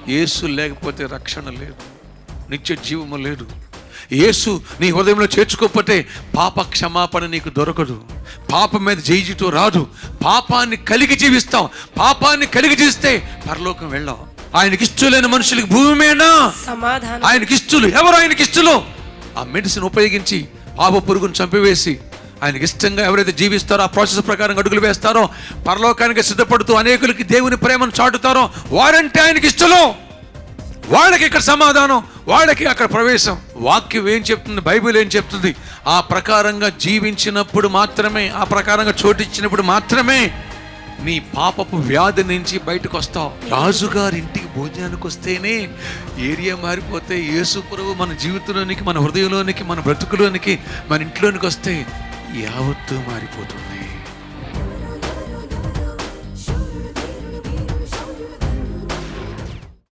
యేసు లేకపోతే రక్షణ లేదు, నిత్య జీవము లేదు. యేసు నీ హృదయంలో చేర్చుకోకపోతే పాప క్షమాపణ నీకు దొరకదు. పాపం మీద జయించుటూ రాదు. పాపాన్ని కలిగి జీవిస్తావు. పాపాన్ని కలిగి జీవిస్తే పరలోకం వెళ్ళావు. ఆయనకి ఇష్టలేని మనుషులకి భూమి మీద సమాధానం. ఆయనకి ఇష్టలు ఎవరు? ఆయనకి ఇష్టలు ఆ మెడిసిన్ ఉపయోగించి పాప పురుగును చంపివేసి ఆయనకి ఇష్టంగా ఎవరైతే జీవిస్తారో, ఆ ప్రాసెస్ ప్రకారం అడుగులు వేస్తారో, పరలోకానికి సిద్ధపడుతూ అనేకులకి దేవుని ప్రేమను చాటుతారో వారంటే ఆయనకి ఇష్టలు. వాళ్ళకి ఇక్కడ సమాధానం, వాళ్ళకి అక్కడ ప్రవేశం. వాక్యం ఏం చెప్తుంది, బైబిల్ ఏం చెప్తుంది, ఆ ప్రకారంగా జీవించినప్పుడు మాత్రమే, ఆ ప్రకారంగా చోటిచ్చినప్పుడు మాత్రమే నీ పాపపు వ్యాధి నుంచి బయటకు వస్తావు. రాజుగారి ఇంటికి భోజనానికి వస్తేనే ఏరియా మారిపోతే, యేసు ప్రభువు మన జీవితంలోనికి, మన హృదయంలోనికి, మన బ్రతుకులోనికి, మన ఇంట్లోనికి వస్తే యావత్తు మారిపోతుంది.